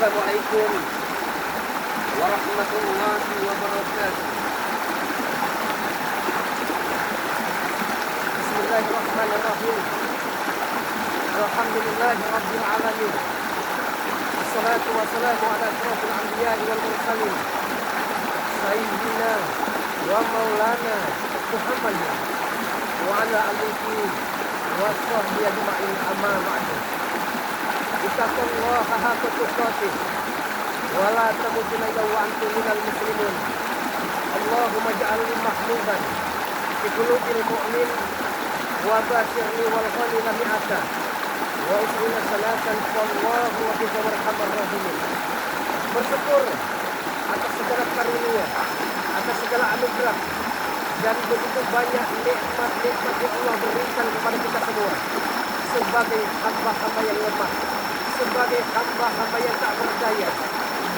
Assalamualaikum warahmatullahi wabarakatuh. Bismillahirrahmanirrahim. Alhamdulillahi rabbil alamin. Wassalatu wassalamu ala asyrafil anbiya'i wal mursalin. Sayyidina wa maulana Muhammadin wa ala alihi wa sahbihi ajma'in, amma ba'du. Ittaqullaha haqqa tuqatih wa la tamutunna illa wa antum minal muslimin. Allahumma ij'alni mahbuban fi qulubil mu'min wa basyirni wal ghanina mi'ata wa usrina salatan sallallahu wa bihi warhamar rahimin. Bersyukur atas segala karunia, atas segala anugerah dan begitu banyak nikmat-nikmat yang Allah berikan kepada kita semua sebagai hamba-hamba yang lemah, sebagai hamba-hamba yang tak berdaya,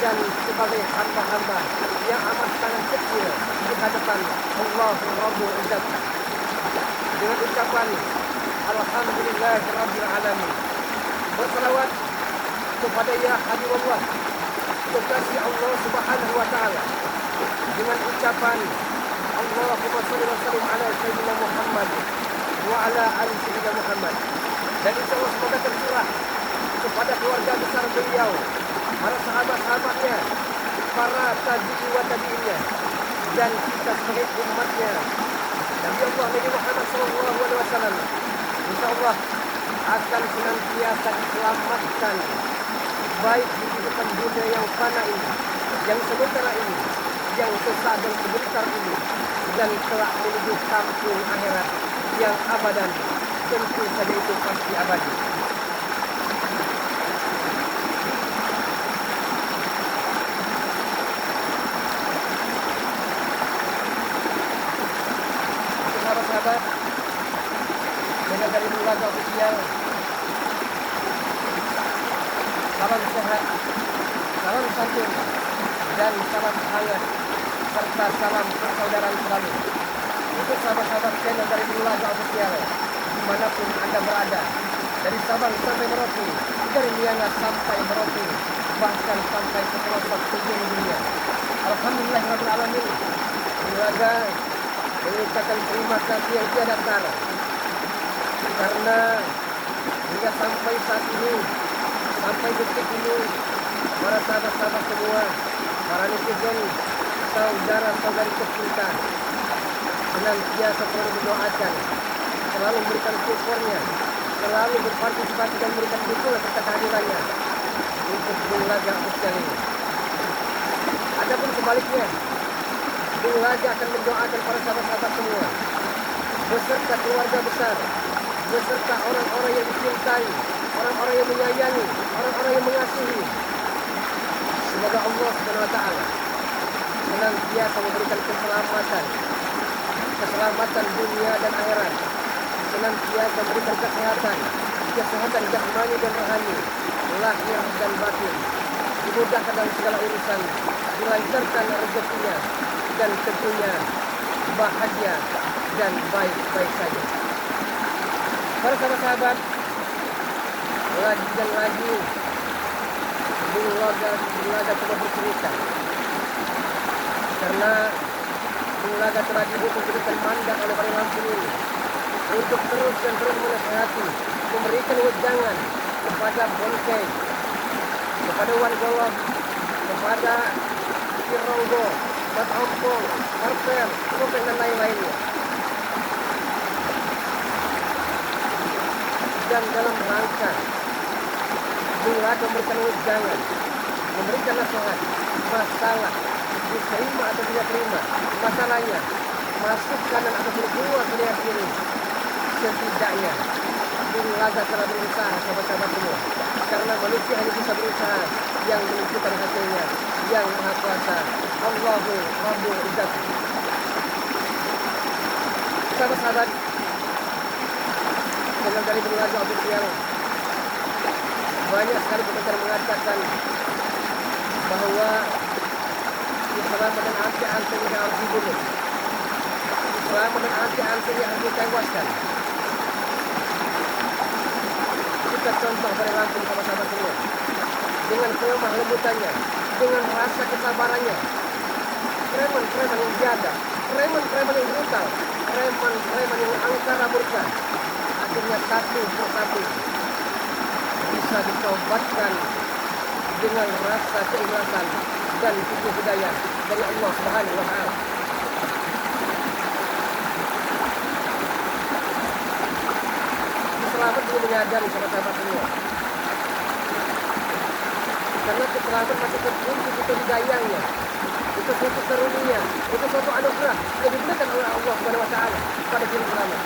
dan sebagai hamba-hamba yang amat sangat kecil di hadapan Allah Rabbul Izzat. Dengan ucapan Alhamdulillahirabbil alamin, berselawat kepada ya Habibullah, kekasih Allah Subhanahu wa taala, dengan ucapan Allahumma shalli wa sallim ala sayyidina Muhammad wa ala ali sayyidina Muhammad. Dan insyaallah semoga tercurah kepada keluarga besar beliau, para sahabat-sahabatnya, para tabi'in wa tabi'innya, dan kita sebagai umatnya Nabi Allah Nabi Muhammad SAW, insyaallah akan senantiasa diselamatkan baik di kehidupan dunia yang fana ini, yang sementara ini, yang sesaat dan sebentar ini, dan kelak menuju kampung akhirat yang abadan, tentu saja itu pasti abadi. Sahabat-sahabat, jaga dari keluarga ofisial, salam sehat, salam santun, dan salam hangat, serta salam persaudaraan selalu untuk sahabat-sahabat channel dari keluarga ofisial dimanapun Anda berada, dari Sabang sampai Merauke, dari Miangas sampai Merauke, bahkan sampai ke pelosok penjuru dunia. Alhamdulillahirabbil alamin. Keluarga mengucapkan terima kasih yang tiada tara, karena hingga sampai saat ini, sampai detik ini, para sahabat-sahabat semua, para netizen, saudara-saudari tercinta, senantiasa selalu berdoakan, selalu memberikan supportnya, selalu berpartisipasi dan memberikan dukungan serta kehadirannya untuk Bung Laga official ini. Adapun sebaliknya, Bung Laga akan mendoakan para sahabat-sahabat semua, beserta keluarga besar, beserta orang-orang yang dicintai, orang-orang yang menyayangi, orang-orang yang mengasihi. Semoga Allah Subhanahu wa taala senantiasa memberikan keselamatan dunia dan akhirat, senantiasa memberikan kesehatan jasmani dan rohani, lahir dan batin, dimudahkan dalam segala urusan, dilancarkan rezekinya, dan tentunya bahagia dan baik-baik saja. Para sahabat-sahabat, lagi dan lagi Bung Laga coba bercerita, karena Bung Laga telah diberikan mandat oleh Bani Lampung ini untuk terus menasihati, memberikan wejangan kepada Bonkeng, kepada Wan Golok, kepada Kironggo, Bat Ompong, Parper, Kopeng, dan lain-lainnya. Dan dalam rangka Bung Laga memberikan wejangan, memberikan nasihat, masalah diterima atau tidak terima, masalahnya masuk kanan atau keluar dari kiri, setidaknya Bung Laga telah berusaha, sahabat-sahabat semua, karena manusia hanya bisa berusaha, yang menentukan hasilnya yang Maha Kuasa, Allahu Rabbul Izzat. Sahabat-sahabat, dengan dari Bung Laga official, banyak sekali komentar mengatakan bahwa Islam dan anti-anti yang harus dibunuh, Islam dan anti-anti yang harus ditewaskan. Kita contoh dari Lampung, sahabat-sahabat semua. dengan kelemah lembutannya, dengan rasa kesabarannya. Preman-preman yang jahat, preman-preman yang brutal, preman-preman yang angkara murka, akhirnya satu persatu bisa ditobatkan dengan rasa keikhlasan dan hidayah dari Allah Subhanahu wa Ta'ala. Selamat belum menyadari sahabat-sahabat semua, karena keselamatan masih terkunci itu hidayahnya, itu suatu karunia, itu suatu anugerah yang diberikan oleh Allah Subhanahu wa Ta'ala pada diri selamat.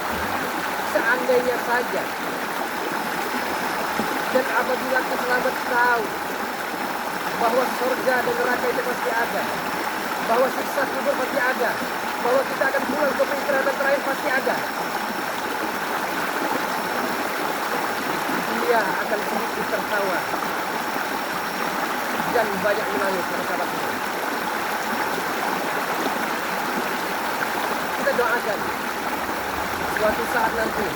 Seandainya saja dan apabila selamat tahu bahwa surga dan neraka itu pasti ada, bahwa siksa kubur pasti ada, bahwa kita akan pulang ke peristirahatan terakhir pasti ada, dia akan sedikit tertawa dan banyak menangis sahabat kita. Kita doakan suatu saat nanti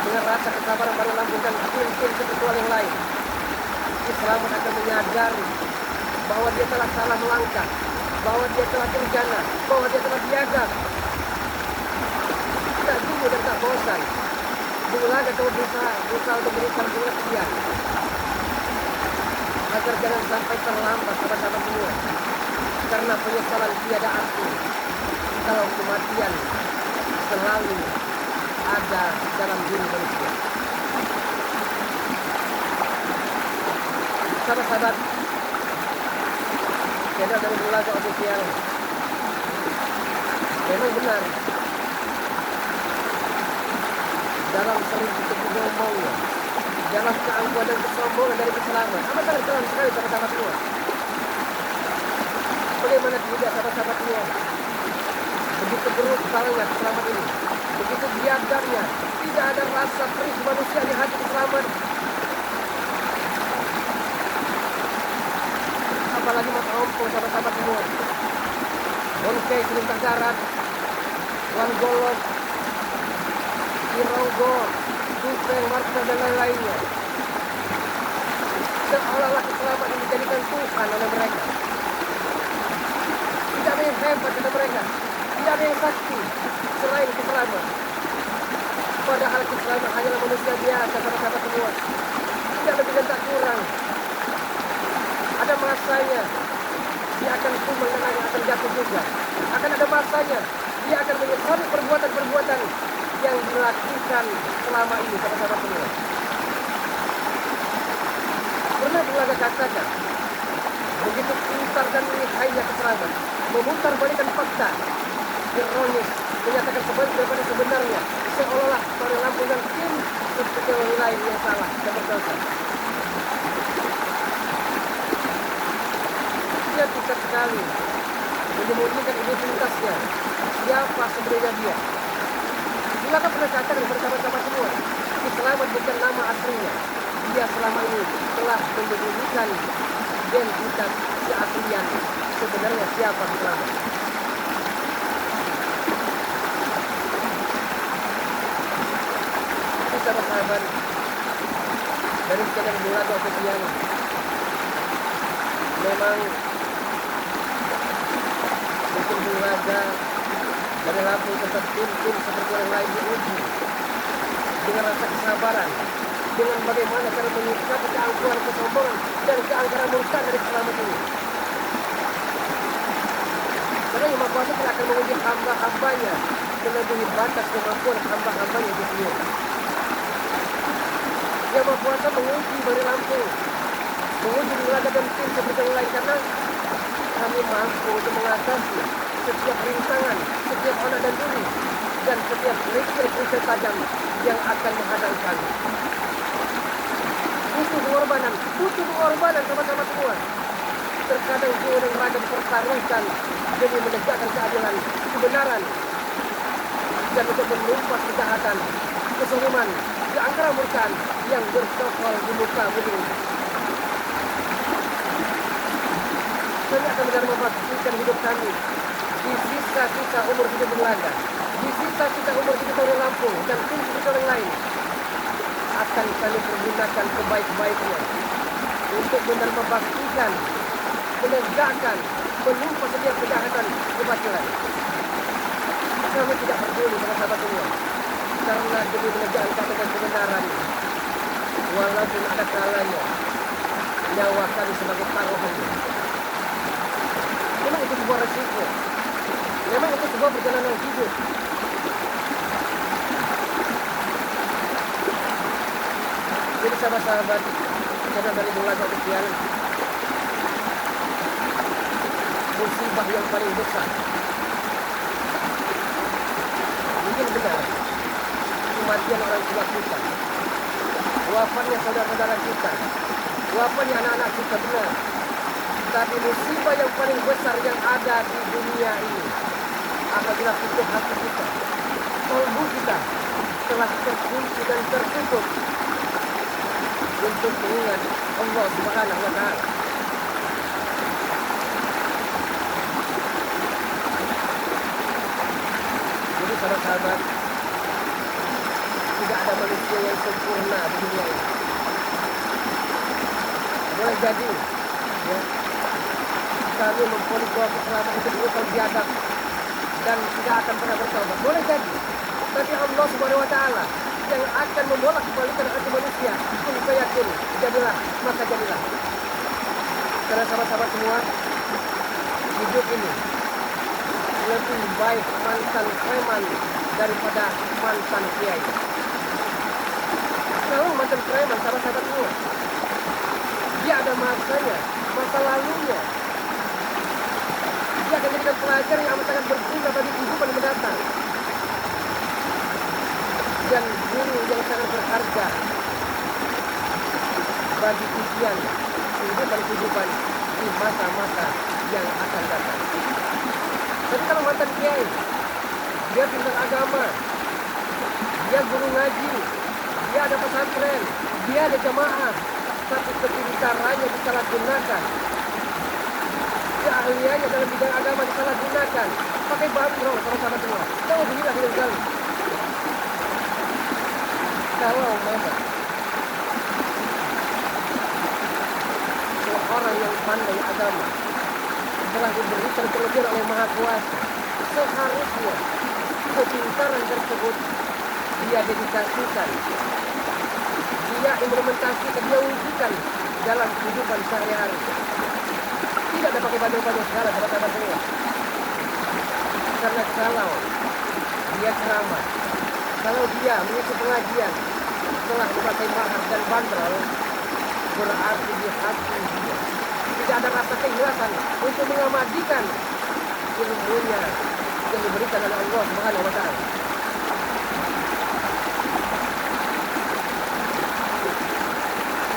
dengan rasa kesabaran baru lambungkan tim-tim spiritual yang lain, selamat akan menyadari bahwa dia telah salah melangkah, bahwa dia telah terjana, bahwa dia telah biadab. Tak jenuh dan tak bosan, mulai kau berusaha untuk berusaha pengertian, agar jangan sampai terlambat sahabat-sahabat semua, karena penyesalan tiada arti kalau kematian selalu ada dalam diri manusia. Sahabat-sahabat, channel dari Bulaga Official memang benar dalam sering ngomongnya, dalam keangkuhan dan kesombongan dari keselamatan. Amat sangat dalam sekali sahabat-sahabat semua. Bagaimana tidak sahabat-sahabat semua? Begitu brutalnya selamat ini, begitu biadabnya, tidak ada rasa perih manusia di hati selamat. Apalagi Mas Ompo sahabat-sahabat semua, Bonsai Selintang Darat, Wan Golok, Ironggo, Tupeng, Marta dan lain-lainnya. Seolah-olah keselamatan dijadikan Tuhan oleh mereka. Tidak ada yang hebat kata mereka, tidak ada yang sakti selain keselamatan. Padahal keselamatan hanyalah manusia biasa sahabat-sahabat semua, tidak lebih dan tak kurang. Ada masanya dia akan tumbang dan akan jatuh juga. Akan ada masanya dia akan menyesali perbuatan-perbuatan yang dilakukan selama ini sahabat-sahabat semua. Pernah Bulaga katakan, begitu pintar dan lihainya keselamatan memutar balikan fakta, ironis, menyatakan sebalik daripada sebenarnya, seolah-olah pada lampungan tim seperti orang lain yang salah dan berdosa. Dia bisa sekali menyembunyikan identitasnya, siapa sebenarnya dia. Bulaga pernah katakan kepada sahabat-sahabat semua, Selamat bukan nama aslinya. Dia selama ini telah menyembunyikan identitas keaslian sebenarnya siapa Selamat. Ini sahabat-sahabat dari channel Bulaga Official, memang mungkin Bulaga dari Lampung tetap tim seperti yang lain diuji dengan rasa kesabaran, dengan bagaimana cara menyikapi keangkuhan, kesombongan dan keangkaran murka dari Selamat ini. Karena Yang Maha Kuasa tidak akan menguji hamba-hambanya melebihi batas kemampuan hamba-hambanya itu sendiri. Yang Maha Kuasa menguji dari Lampung, menguji Bulaga dan tim seperti yang lain, karena kami mampu untuk mengatasi setiap rintangan, setiap onak dan duri, dan setiap kerikil tajam yang akan menghadang kami. Butuh pengorbanan sama-sama semua. Terkadang jiwa dan raga dipertaruhkan demi menegakkan keadilan, kebenaran, dan untuk menumpas kejahatan, kesoliman, keangkaran murkaan yang bercokol di muka bumi. Kami akan membaktikan hidup kami di sisa-sisa umur hidup Bulaga, di sisa-sisa umur hidup orang Lampung dan tim orang lain, akan kami pergunakan sebaik-baiknya untuk benar membaktikan, menegakkan, menumpa setiap kejahatan, kebatilan. Kami tidak peduli sama sahabat semua, karena demi menegakkan kata dan kebenaran, walaupun ada kalanya nyawa kami sebagai taruhannya. Memang itu sebuah resiko, memang itu sebuah perjalanan hidup. Jadi sahabat-sahabat, saudara dari belajar kecil, musibah yang paling besar mungkin benar kematian orang tua kita, wafatnya saudara-saudara kita, wafatnya anak-anak kita, benar. Tapi musibah yang paling besar yang ada di dunia ini apabila pintu hati kita, kalbu kita telah terkunci dan tertutup untuk mengingat Allah Subhanahu wa Ta'ala. Jadi sahabat-sahabat, tidak ada manusia yang sempurna di dunia ini. Boleh jadi ya, kami memponis bahwa selama itu berusaha biadab dan tidak akan pernah bertobat. Boleh jadi, tapi Allah Subhanahu wa Ta'ala yang akan membolak kebalikan hati manusia. Kun yakin, jadilah, maka jadilah. Karena sahabat-sahabat semua, hidup ini lebih baik mantan preman daripada mantan kiai. Kalau mantan preman, sahabat-sahabat semua, dia ada masanya, masa lalunya. Dia akan jadikan pelajar yang amat sangat berguna bagi kehidupan mendatang. Dan guru yang sangat berharga bagi ujian kehidupan di masa-masa yang akan datang. Tapi kalau mantan kiai, dia pintar agama, dia guru ngaji, dia ada pesantren, dia ada jamaah, tapi kepintarannya disalahgunakan, keahliannya dalam bidang agama disalahgunakan, pakai bandrol sama-sama semua. Tahu beginilah hidup kali. Kalau memang seorang yang pandai agama telah diberikan kelebihan oleh Maha Kuasa, seharusnya kepintaran tersebut dia dedikasikan, dia implementasikan, dia wujudkan dalam kehidupan sehari-hari. Tidak ada pakai bandel-bandel segala sahabat-sahabat semua. Karena kalau dia ceramah, kalau dia mengisi pengajian setelah memakai mahar dan bandrol, berarti di hati dia tidak ada rasa keikhlasan untuk mengabadikan ilmunya yang diberikan oleh Allah Subhanahu wa Ta'ala.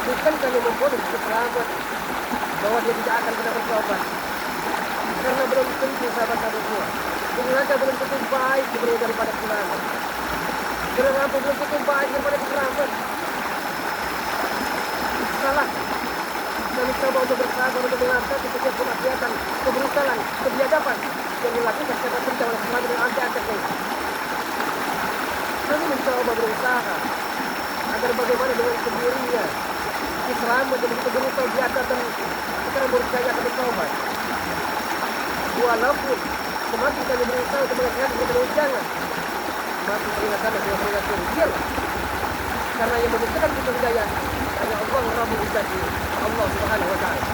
Bukan kami memponis selamat bahwa dia tidak akan pernah bertobat, karena belum tentu sahabat-sahabat semua. Pengajar belum tentu baik sebenarnya daripada selamat. Karena belum tentu baik daripada selamat. Salah. Kami coba untuk bersabar untuk mengatasi setiap kemaksiatan, kebrutalan, kebiadaban yang dilakukan secara perintah oleh selamat dan angkat-angkat ini. Kami mencoba berusaha agar bagaimana dengan sendirinya Islam menjadi begitu brutal biasa dan sekarang berusaha akan bertobat. Walaupun semakin kami berusaha untuk mengingatkan kita jangan semakin mengingatkan dan mengingatkan dialah. Karena yang memberikan kita hidayah hanya Allah Rabbul Izzati, Allah Subhanahu wa Ta'ala.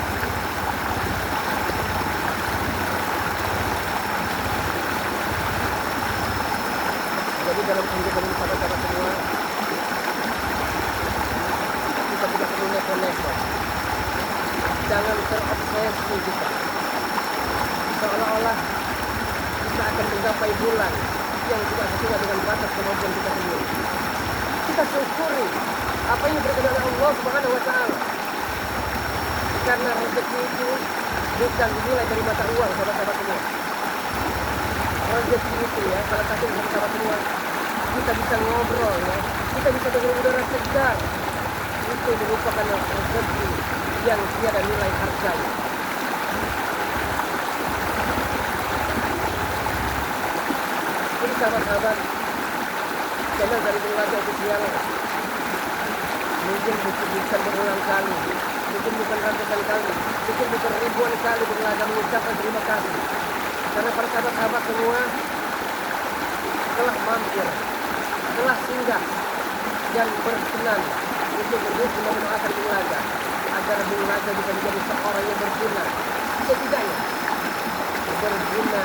Jadi dalam kehidupan ini sahabat-sahabat semua, kita tidak perlu neko-neko. Jangan terobsesi kita, seolah-olah kita akan menggapai bulan yang tidak sesuai dengan batas kemampuan kita sendiri. Kita syukuri apa yang diberikan oleh Allah Subhanahu wa Ta'ala. Karena rezeki itu bukan dinilai dari mata uang, sahabat-sahabat semua. Rezeki itu ya, salah satu sahabat semua, kita bisa ngobrol ya, kita bisa dengan udara segar. Itu merupakan rezeki yang tiada nilai harganya. Jadi sahabat-sahabat, channel dari Belajar Official mungkin bisa berulang kali mungkin bukan ratusan kali, mungkin bukan ribuan kali berlaga mengucapkan terima kasih. Karena para sahabat-sahabat semua telah mampir, telah singgah dan berkenan untuk mendukung dan mendoakan Bung Laga agar Bung Laga bisa menjadi seorang yang berguna, setidaknya berguna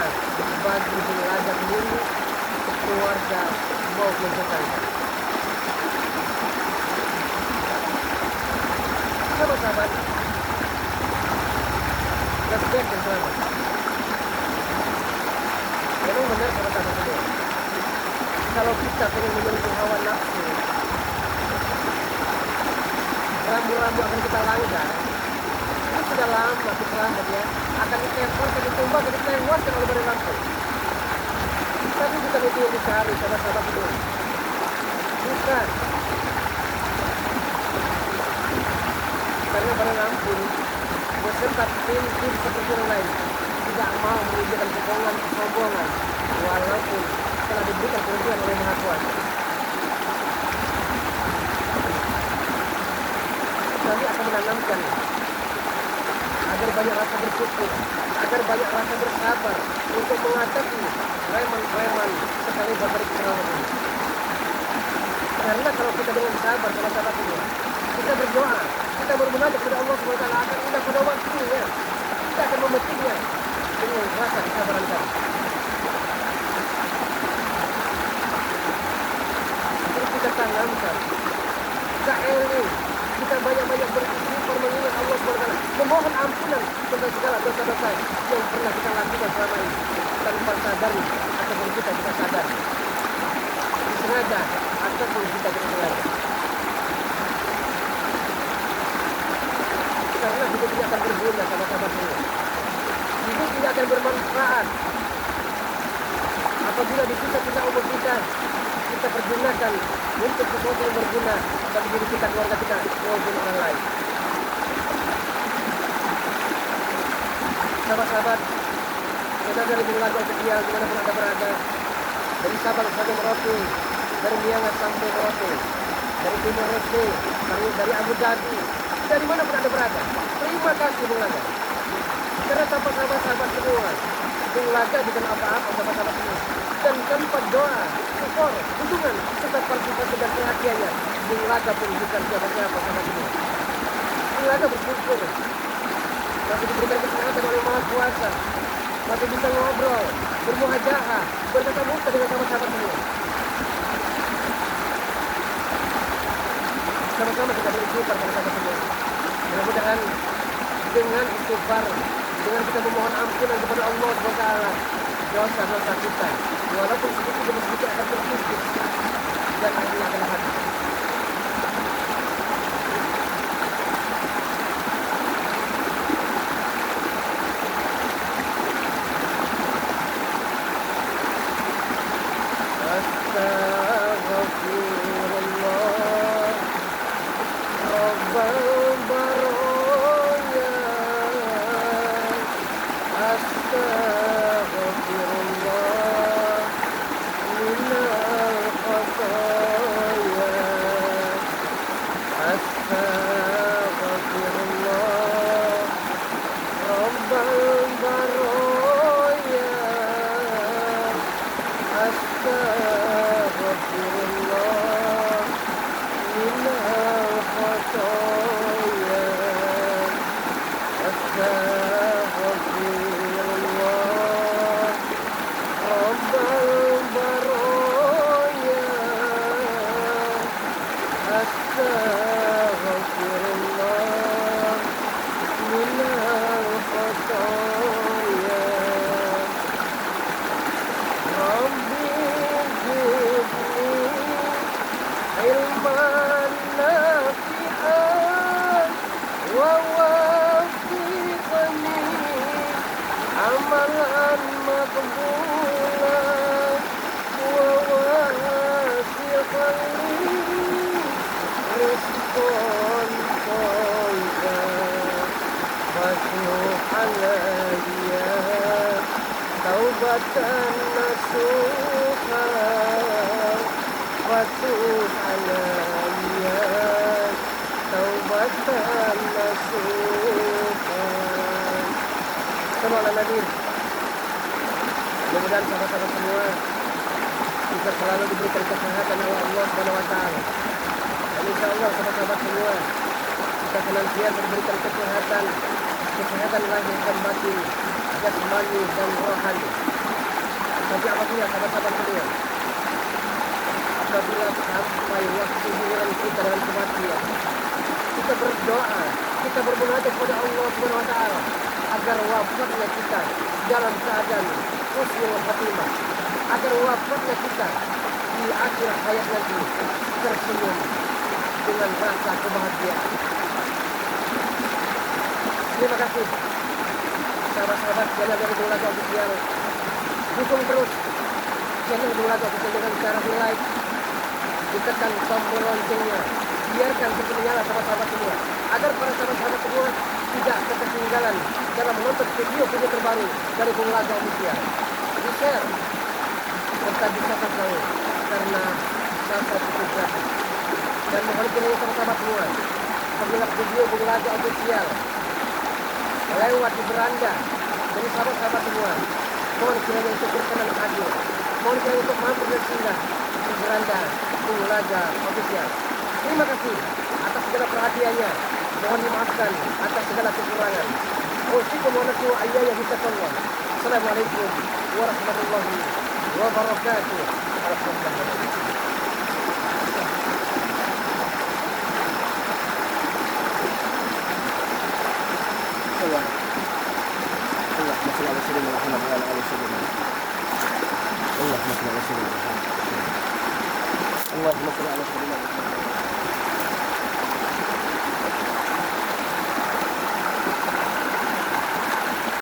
bagi Bung Laga sendiri, keluarga maupun tetangga. Sahabat-sahabat, respect dan selamat. Memang benar sahabat-sahabat semua, kalau kita pengen menyentuh hawa nafsu, rambu-rambu akan kita langgar. Ini sudah lama kita ya, akan ditempel, akan ditumbang, akan ditewaskan oleh badai langsung. Tapi bukan itu yang dicari sahabat-sahabat semua. Bukan. Karena badai langsung beserta tim-tim seperti yang lain tidak mau menunjukkan kebohongan, kesombongan, walaupun telah diberikan kerugian oleh Maha Kuasa. Kami akan menanamkan agar banyak rasa bersyukur, agar banyak rasa bersabar untuk menghadapi reman-reman sekali dari keterangan ini. Karena kalau kita dengan sabar, sahabat-sahabat semua, kita berdoa, kita bermunajat kepada Allah SWT, akan indah pada waktunya. Kita akan memetiknya dengan rasa kesabaran kami. Terus kita tanamkan, KLI, kita banyak-banyak beristighfar mengingat Allah SWT, memohon ampunan tentang segala dosa-dosa yang pernah kita lakukan selama ini tanpa sadar ataupun kita sadar, disengaja ataupun kita tidak sengaja. Karena hidup ini akan berguna sahabat-sahabat semua. Hidup ini akan bermanfaat apabila di sisa-sisa umur kita pergunakan untuk sesuatu yang berguna bagi diri kita, keluarga kita, maupun orang lain. Sahabat-sahabat, kita dari Bung Laga setia dimanapun Anda berada, dari Sabang sampai Merauke, dari Miangas sampai Merauke, dari Timur Leste, dari Abu Dhabi, dari mana pun Anda berada. Terima kasih Bung Laga. Karena tanpa sahabat-sahabat semua, Bung Laga bukan apa-apa sahabat-sahabat semua. Dan tanpa doa, support, dukungan, serta partisipasi dan perhatiannya, Bung Laga pun bukan siapa-siapa sahabat semua. Bung Laga bersyukur masih diberikan kesehatan oleh Maha Kuasa, masih bisa ngobrol, bermuhajahah, bertatap muka dengan sahabat-sahabat semua. Sama-sama kita beristighfar pada sahabat semua. Mudah-mudahan dengan istighfar, dengan kita memohon ampunan kepada Allah SWT, dosa-dosa kita, walaupun sedikit demi sedikit akan terkikis dan akhirnya akan habis. Taubatan nasuha wa tub alayya, taubatan Tuhan masukkan. Semoga Nadir. Mudah-mudahan sahabat-sahabat semua kita selalu diberikan kesehatan oleh Allah Subhanahu wa taala. Dan insyaallah sahabat-sahabat semua kita senantiasa diberikan kesehatan lahir dan batin, jasmani dan rohani. Tapi apabila sahabat-sahabat semua, apabila sampai waktu giliran kita dalam kematian, kita berdoa, kita bermunajat kepada Allah Subhanahu wa taala agar wafatnya kita dalam keadaan husnul khatimah, agar wafatnya kita di akhir hayat nanti tersenyum dengan rasa kebahagiaan. Terima kasih sahabat-sahabat channel dari Bulaga Official. Dukung terus channel Bulaga Official dengan cara di like, ditekan tombol loncengnya, biarkan terus menyala sahabat-sahabat semua, agar para sahabat-sahabat semua tidak ketinggalan dalam menonton video-video terbaru dari Bulaga Official. Di share serta di-subscribe karena subscribe itu gratis. Dan mohon kiranya sahabat-sahabat semua, apabila video Bulaga Official lewat di beranda dari sahabat-sahabat semua, mohon kiranya untuk berkenan hadir, mohon kiranya untuk mampir dan singgah di beranda Bulaga Official. Terima kasih atas segala perhatiannya, mohon dimaafkan atas segala kekurangan. Usikum wa nafsi wa ayyaya bittaqwallah. Assalamualaikum warahmatullahi wabarakatuh. Alhamdulillah. اللهم صل على سيدنا محمد وعلى ال سيدنا محمد. اللهم صل على سيدنا محمد. اللهم صل على سيدنا محمد.